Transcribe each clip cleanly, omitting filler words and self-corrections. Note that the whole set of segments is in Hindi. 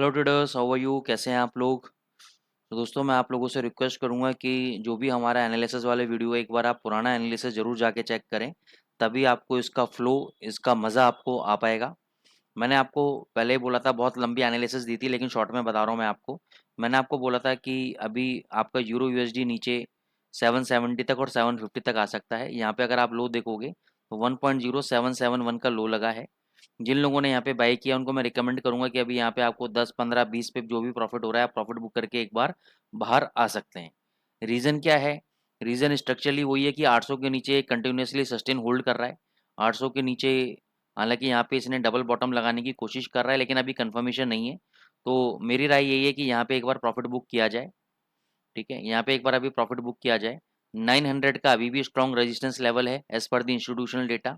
Hello traders, how are you? कैसे हैं आप लोग? तो दोस्तों, मैं आप लोगों से रिक्वेस्ट करूंगा कि जो भी हमारा एनालिसिस वाले वीडियो है, एक बार आप पुराना एनालिसिस जरूर जाके चेक करें। तभी आपको इसका फ्लो, इसका मज़ा आपको आ पाएगा। मैंने आपको पहले ही बोला था, बहुत लंबी एनालिसिस दी थी, लेकिन शॉर्ट में बता रहा हूँ मैं आपको। मैंने आपको बोला था कि अभी आपका यूरो यूएसडी नीचे 770 तक और 750 तक आ सकता है। यहाँ पे अगर आप लो देखोगे तो 1.0771 का लो लगा है। जिन लोगों ने यहाँ पे बाई किया उनको मैं रिकमेंड करूंगा कि अभी यहाँ पे आपको 10 15 20 पे जो भी प्रॉफिट हो रहा है, आप प्रॉफिट बुक करके एक बार बाहर आ सकते हैं। रीज़न क्या है? रीज़न स्ट्रक्चरली वही है कि 800 के नीचे कंटिन्यूसली सस्टेन होल्ड कर रहा है। 800 के नीचे हालांकि यहाँ पे इसने डबल बॉटम लगाने की कोशिश कर रहा है, लेकिन अभी कंफर्मेशन नहीं है। तो मेरी राय यही है कि यहाँ पे एक बार प्रॉफिट बुक किया जाए। ठीक है, यहाँ पे एक बार अभी प्रॉफिट बुक किया जाए। 900 का अभी भी स्ट्रॉन्ग रेजिस्टेंस लेवल है as per the institutional data.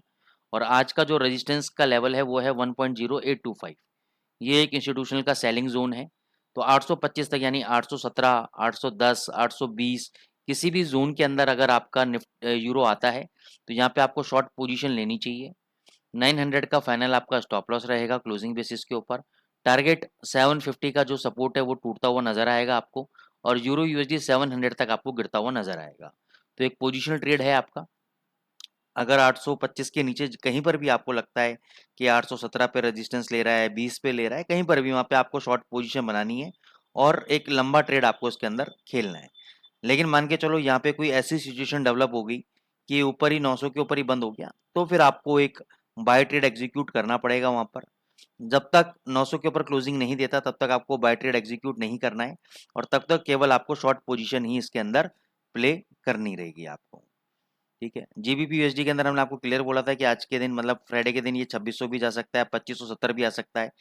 और आज का जो रेजिस्टेंस का लेवल है वो है 1.0825। ये एक इंस्टीट्यूशनल का सेलिंग जोन है। तो 825 तक, यानी 817, 810, 820, किसी भी जोन के अंदर अगर आपका निफ्ट यूरो आता है तो यहाँ पे आपको शॉर्ट पोजीशन लेनी चाहिए। 900 का फाइनल आपका स्टॉप लॉस रहेगा क्लोजिंग बेसिस के ऊपर। टारगेट 750 का जो सपोर्ट है वो टूटता हुआ नजर आएगा आपको। और यूरो यूएसडी 700 तक आपको गिरता हुआ नजर आएगा। तो एक पोजिशनल ट्रेड है आपका। अगर 825 के नीचे कहीं पर भी आपको लगता है कि 817 पे रेजिस्टेंस ले रहा है, 20 पे ले रहा है, कहीं पर भी वहाँ पे आपको शॉर्ट पोजीशन बनानी है और एक लंबा ट्रेड आपको इसके अंदर खेलना है। लेकिन मान के चलो यहाँ पे कोई ऐसी सिचुएशन डेवलप हो गई कि ऊपर ही 900 के ऊपर ही बंद हो गया, तो फिर आपको एक बाय ट्रेड एग्जीक्यूट करना पड़ेगा वहाँ पर। जब तक 900 के ऊपर क्लोजिंग नहीं देता तब तक आपको बाय ट्रेड एग्जीक्यूट नहीं करना है, और तब तक केवल आपको शॉर्ट पोजीशन ही इसके अंदर प्ले करनी रहेगी आपको। ठीक है, जीबीपी यूएसडी के अंदर हमने आपको क्लियर बोला था कि आज के दिन, मतलब फ्राइडे के दिन, ये 2600 भी जा सकता है, 2570 भी आ सकता है।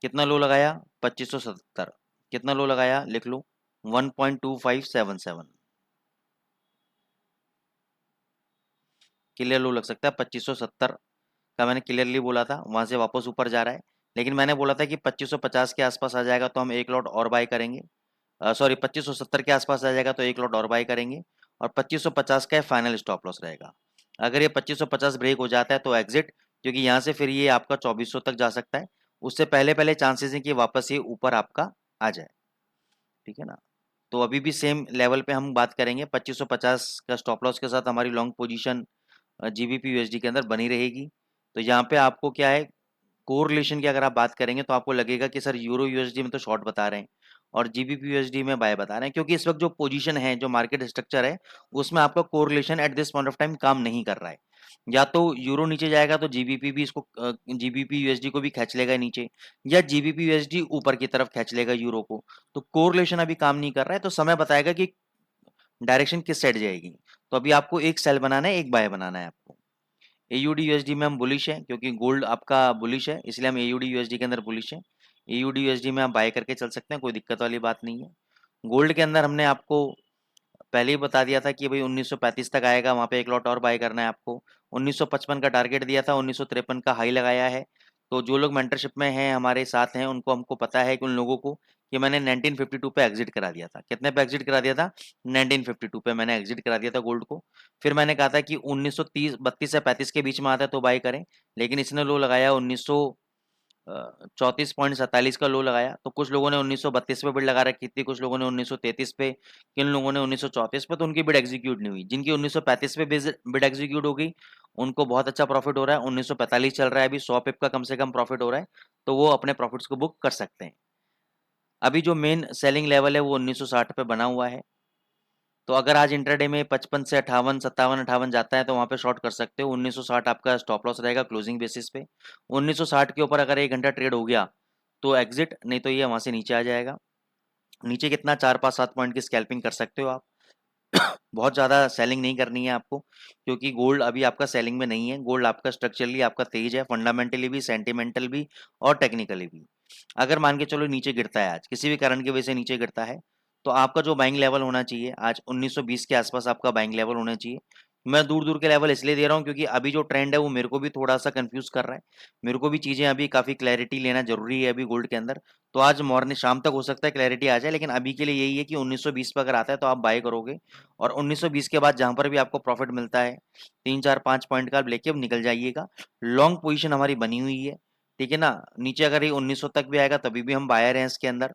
कितना लो लगाया? 2570। कितना लो लगाया? लिख लो, 1.2577। क्लियर लो लग सकता है 2570 का, मैंने क्लियरली बोला था। वहां से वापस ऊपर जा रहा है, लेकिन मैंने बोला था कि 2550 के आसपास आ जाएगा तो हम एक लॉट और बाय करेंगे। सॉरी, 2570 के आसपास आ जाएगा तो एक लॉट और बाय करेंगे। और 2550 का फाइनल स्टॉप लॉस रहेगा। अगर ये 2550 ब्रेक हो जाता है तो एग्जिट, क्योंकि यहाँ से फिर ये आपका 2400 तक जा सकता है। उससे पहले पहले चांसेस है कि वापस ये ऊपर आपका आ जाए। ठीक है ना? तो अभी भी सेम लेवल पे हम बात करेंगे, 2550 का स्टॉप लॉस के साथ हमारी लॉन्ग पोजीशन जीबीपी यूएसडी के अंदर बनी रहेगी। तो यहाँ पे आपको क्या है, कोरिलेशन की अगर आप बात करेंगे तो आपको लगेगा कि सर यूरो यूएसडी में तो शॉर्ट बता रहे हैं और जीबीपी यूएसडी में बाय बता रहे हैं, क्योंकि इस वक्त जो पोजीशन है, जो मार्केट स्ट्रक्चर है, उसमें आपका correlation at this point of time काम नहीं कर रहा है। या तो यूरो नीचे जाएगा तो जीबीपी भी इसको, जीबीपी यूएसडी को भी खींच लेगा नीचे, या जीबीपी यूएसडी ऊपर की तरफ खींच लेगा यूरो को। तो कोरिलेशन अभी काम नहीं कर रहा है, तो समय बताएगा कि डायरेक्शन किस साइड जाएगी। तो अभी आपको एक सेल बनाना है, एक बाय बनाना है आपको। एयूडी यूएसडी में हम बुलिश है, क्योंकि गोल्ड आपका बुलिश है, इसलिए हम एयूडी यूएसडी के अंदर बुलिश है। एयूडी यूएसडी में आप बाय करके चल सकते हैं, कोई दिक्कत वाली बात नहीं है। गोल्ड के अंदर हमने आपको पहले ही बता दिया था कि भाई 1935 तक आएगा, वहां पे एक लॉट और बाय करना है आपको। 1955 का टारगेट दिया था, 1953 का हाई लगाया है। तो जो लोग मेंटरशिप में हैं, हमारे साथ हैं, उनको हमको पता है कि उन लोगों को कि मैंने 1952 पे एग्जिट करा दिया था। कितने पे एग्जिट करा दिया था? 1952 पे मैंने एग्जिट करा दिया था गोल्ड को। फिर मैंने कहा था कि 1930 32 से 35 के बीच में आता है तो बाय करें, लेकिन इसने लो लगाया 34.47 का लो लगाया। तो कुछ लोगों ने 1932 पे बिड लगा रखी थी, कुछ लोगों ने 1933 पे, किन लोगों ने 1934 पे, तो उनकी बिड एग्जीक्यूट नहीं हुई। जिनकी 1935 पे बिड एग्जीक्यूट हो गई उनको बहुत अच्छा प्रॉफिट हो रहा है। 1945 चल रहा है अभी, 100 पिप का कम से कम प्रॉफिट हो रहा है, तो वो अपने प्रॉफिट्स को बुक कर सकते हैं। अभी जो मेन सेलिंग लेवल है वो 1960 पे बना हुआ है। तो अगर आज इंट्राडे में 55 से 58, 57, 58 जाता है तो वहां पे शॉर्ट कर सकते हो। 1960 आपका स्टॉप लॉस रहेगा क्लोजिंग बेसिस पे। 1960 के ऊपर अगर 1 घंटा ट्रेड हो गया तो एग्जिट, नहीं तो ये वहां से नीचे आ जाएगा। नीचे कितना, 4 5 7 पॉइंट की स्कैल्पिंग कर सकते हो आप। बहुत ज़्यादा सेलिंग नहीं करनी है आपको, क्योंकि गोल्ड अभी आपका सेलिंग में नहीं है। गोल्ड आपका स्ट्रक्चरली आपका तेज है, फंडामेंटली भी, सेंटिमेंटल भी और टेक्निकली भी। अगर मान के चलो नीचे गिरता है, आज किसी भी कारण की वजह से नीचे गिरता है, तो आपका जो बाइंग लेवल होना चाहिए आज 1920 के आसपास आपका बाइंग लेवल होना चाहिए। मैं दूर दूर के लेवल इसलिए दे रहा हूँ क्योंकि अभी जो ट्रेंड है वो मेरे को भी थोड़ा सा कंफ्यूज कर रहा है। मेरे को भी चीज़ें अभी काफ़ी क्लैरिटी लेना जरूरी है अभी गोल्ड के अंदर। तो आज मॉर्निंग शाम तक हो सकता है क्लैरिटी आ जाए, लेकिन अभी के लिए यही है कि 1920 पे अगर आता है तो आप बाय करोगे। और 1920 के बाद जहां पर भी आपको प्रॉफिट मिलता है 3 4 5 पॉइंट का लेके अब निकल जाइएगा। लॉन्ग पोजीशन हमारी बनी हुई है। ठीक है ना। नीचे अगर ये 1900 तक भी आएगा तभी भी हम बायर हैं इसके अंदर।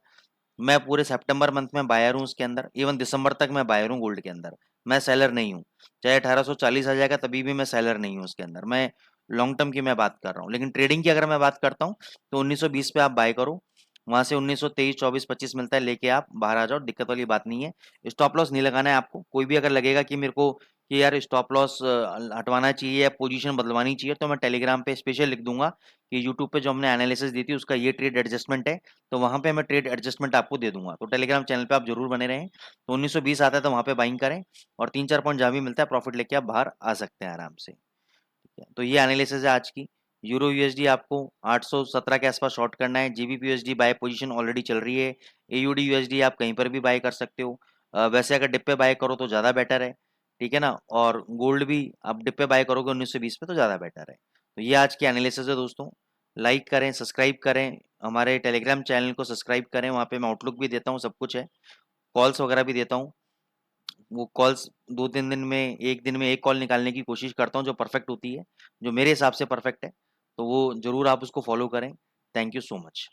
मैं पूरे सितंबर मंथ में बायर हूँ इसके अंदर, इवन दिसंबर तक मैं बायर हूँ गोल्ड के अंदर। मैं सेलर नहीं हूँ। चाहे 1840 आ जाएगा तभी भी मैं सेलर नहीं हूँ उसके अंदर। मैं लॉन्ग टर्म की मैं बात कर रहा हूँ। लेकिन ट्रेडिंग की अगर मैं बात करता हूँ तो 1920 पे आप बाय करो, वहां से 1923 24 25 मिलता है, लेके आप बाहर आ जाओ, दिक्कत वाली बात नहीं है। स्टॉप लॉस नहीं लगाना है आपको। कोई भी अगर लगेगा कि मेरे को कि यार स्टॉप लॉस हटवाना चाहिए या पोजीशन बदलवानी चाहिए, तो मैं टेलीग्राम पे स्पेशल लिख दूंगा कि यूट्यूब पे जो हमने एनालिसिस दी थी उसका ये ट्रेड एडजस्टमेंट है, तो वहां पे मैं ट्रेड एडजस्टमेंट आपको दे दूंगा। तो टेलीग्राम चैनल पे आप जरूर बने रहें। तो 1920 आता है तो वहां पे बाइंग करें, और 3-4 पॉइंट जहां भी मिलता है प्रॉफिट लेके आप बाहर आ सकते हैं आराम से। ठीक है, तो ये एनालिसिस है आज की। यूरो यूएसडी आपको 817 के आसपास शॉर्ट करना है। GBP USD buy position already चल रही है। एयूडी यूएसडी आप कहीं पर भी बाय कर सकते हो। वैसे अगर डिप पे बाय करो तो ज़्यादा बेटर है। ठीक है ना। और गोल्ड भी आप डिप पे बाय करोगे 1920 पे तो ज़्यादा बेटर है। तो ये आज की एनालिसिस है दोस्तों। लाइक करें, सब्सक्राइब करें, हमारे टेलीग्राम चैनल को सब्सक्राइब करें, वहाँ पे मैं आउटलुक भी देता हूँ, सब कुछ है। कॉल्स वगैरह भी देता हूँ। वो कॉल्स 2-3 दिन में, 1 दिन में 1 कॉल निकालने की कोशिश करता हूँ जो परफेक्ट होती है, जो मेरे हिसाब से परफेक्ट है। तो वो ज़रूर आप उसको फॉलो करें। Thank you so much.